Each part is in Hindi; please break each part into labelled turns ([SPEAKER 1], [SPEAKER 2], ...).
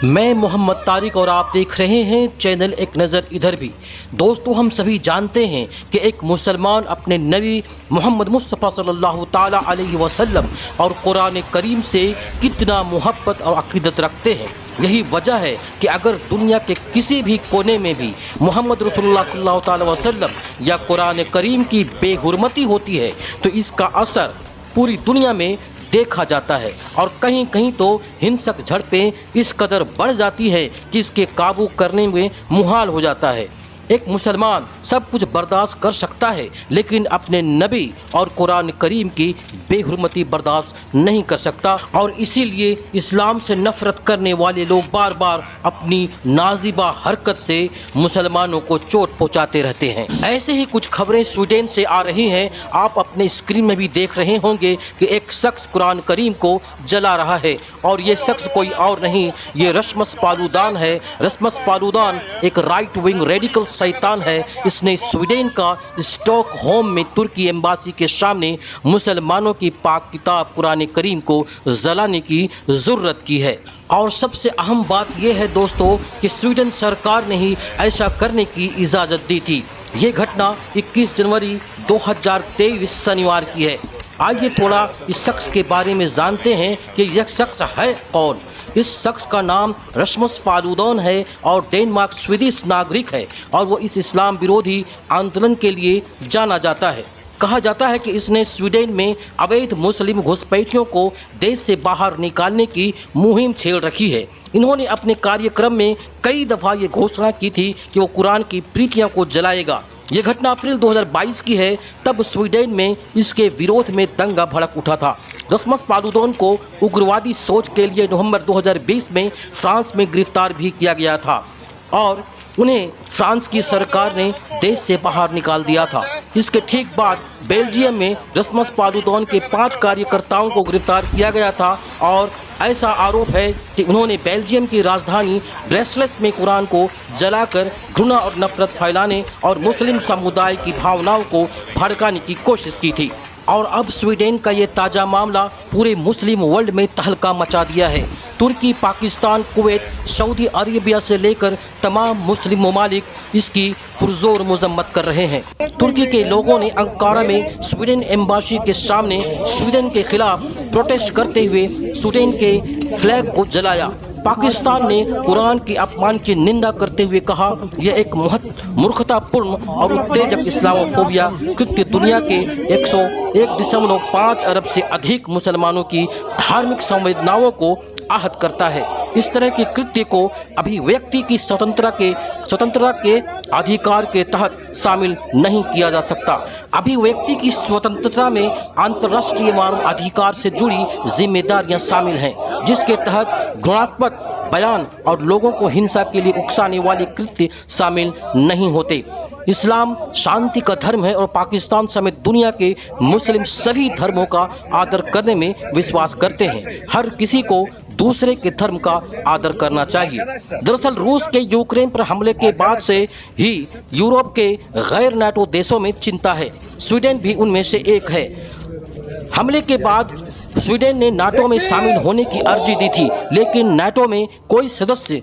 [SPEAKER 1] मैं मोहम्मद तारिक और आप देख रहे हैं चैनल एक नज़र इधर भी। दोस्तों, हम सभी जानते हैं कि एक मुसलमान अपने नबी मोहम्मद मुस्तफ़ा सल्लल्लाहु ताला अलैहि वसल्लम और कुरान करीम से कितना मोहब्बत और अक़ीदत रखते हैं। यही वजह है कि अगर दुनिया के किसी भी कोने में भी मोहम्मद रसूलुल्लाह सल्लल्लाहु ताला अलैहि वसल्लम या कुरान करीम की बेहुरमती होती है तो इसका असर पूरी दुनिया में देखा जाता है और कहीं कहीं तो हिंसक झड़पें इस कदर बढ़ जाती है कि इसके काबू करने में मुहाल हो जाता है। एक मुसलमान सब कुछ बर्दाश्त कर सकता है लेकिन अपने नबी और कुरान करीम की बेहुरमती बर्दाश्त नहीं कर सकता, और इसीलिए इस्लाम से नफ़रत करने वाले लोग बार बार अपनी नाजिबा हरकत से मुसलमानों को चोट पहुंचाते रहते हैं। ऐसे ही कुछ खबरें स्वीडन से आ रही हैं। आप अपने स्क्रीन में भी देख रहे होंगे कि एक शख्स कुरान करीम को जला रहा है और ये शख्स कोई और नहीं, ये रस्मस पालूदान है। रस्मस पालूदान एक राइट विंग रेडिकल शैतान है। इसने स्वीडन का स्टॉकहोम में तुर्की एम्बासी के सामने मुसलमानों की पाक किताब कुरान करीम को जलाने की ज़रूरत की है। और सबसे अहम बात यह है दोस्तों कि स्वीडन सरकार ने ही ऐसा करने की इजाज़त दी थी। ये घटना 21 जनवरी 2023 शनिवार की है। आइए थोड़ा इस शख्स के बारे में जानते हैं कि यह शख्स है कौन। इस शख्स का नाम रस्मस पालूदान है और डेनमार्क स्वीडिश नागरिक है और वो इस इस्लाम विरोधी आंदोलन के लिए जाना जाता है। कहा जाता है कि इसने स्वीडन में अवैध मुस्लिम घुसपैठियों को देश से बाहर निकालने की मुहिम छेड़ रखी है। इन्होंने अपने कार्यक्रम में कई दफ़ा ये घोषणा की थी कि वो कुरान की प्रतियां को जलाएगा। ये घटना अप्रैल 2022 की है। तब स्वीडन में इसके विरोध में दंगा भड़क उठा था। रस्मस पालूदान को उग्रवादी सोच के लिए नवंबर 2020 में फ्रांस में गिरफ्तार भी किया गया था और उन्हें फ्रांस की सरकार ने देश से बाहर निकाल दिया था। इसके ठीक बाद बेल्जियम में रस्मस पालूदान के 5 कार्यकर्ताओं को गिरफ्तार किया गया था और ऐसा आरोप है कि उन्होंने बेल्जियम की राजधानी ब्रसेल्स में कुरान को जलाकर घृणा और नफरत फैलाने और मुस्लिम समुदाय की भावनाओं को भड़काने की कोशिश की थी। और अब स्वीडन का ये ताज़ा मामला पूरे मुस्लिम वर्ल्ड में तहलका मचा दिया है। तुर्की, पाकिस्तान, कुवैत, सऊदी अरेबिया से लेकर तमाम मुस्लिम ममालिक इसकी पुरजोर मजम्मत कर रहे हैं। तुर्की के लोगों ने अंकारा में स्वीडन एम्बासी के सामने स्वीडन के खिलाफ प्रोटेस्ट करते हुए स्वीडन के फ्लैग को जलाया। पाकिस्तान ने कुरान के अपमान की निंदा करते हुए कहा यह एक मूर्खतापूर्ण और उत्तेजक इस्लामोफोबिया कृत्य दुनिया के 101.5 अरब से अधिक मुसलमानों की धार्मिक संवेदनाओं को आहत करता है। इस तरह के कृत्य को अभिव्यक्ति की स्वतंत्रता के अधिकार के तहत शामिल नहीं किया जा सकता। अभिव्यक्ति की स्वतंत्रता में अंतर्राष्ट्रीय मानव अधिकार से जुड़ी जिम्मेदारियां शामिल हैं, जिसके तहत घृणास्पद बयान और लोगों को हिंसा के लिए उकसाने वाले कृत्य शामिल नहीं होते। इस्लाम शांति का धर्म है और पाकिस्तान समेत दुनिया के मुस्लिम सभी धर्मों का आदर करने में विश्वास करते हैं। हर किसी को दूसरे के धर्म का आदर करना चाहिए। दरअसल रूस के यूक्रेन पर हमले के बाद से ही यूरोप के गैर नाटो देशों में चिंता है। स्वीडन भी उनमें से एक है। हमले के बाद स्वीडन ने नाटो में शामिल होने की अर्जी दी थी, लेकिन नाटो में कोई सदस्य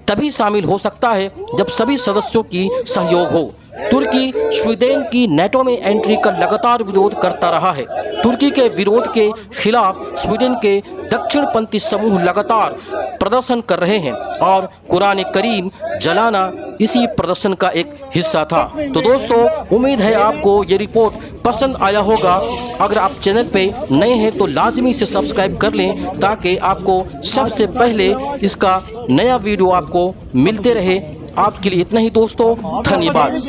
[SPEAKER 1] तभी शामिल हो सकता है जब सभी सदस्यों की सहयोग हो। तुर्की स्वीडन की नाटो में एंट्री का लगातार विरोध करता रहा है। तुर्की के विरोध के खिलाफ स्वीडन के दक्षिणपंथी समूह लगातार प्रदर्शन कर रहे हैं और कुरान करीम जलाना इसी प्रदर्शन का एक हिस्सा था। तो दोस्तों, उम्मीद है आपको ये रिपोर्ट पसंद आया होगा। अगर आप चैनल पे नए हैं तो लाजमी से सब्सक्राइब कर लें ताकि आपको सबसे पहले इसका नया वीडियो आपको मिलते रहे। आपके लिए इतना ही दोस्तों, धन्यवाद।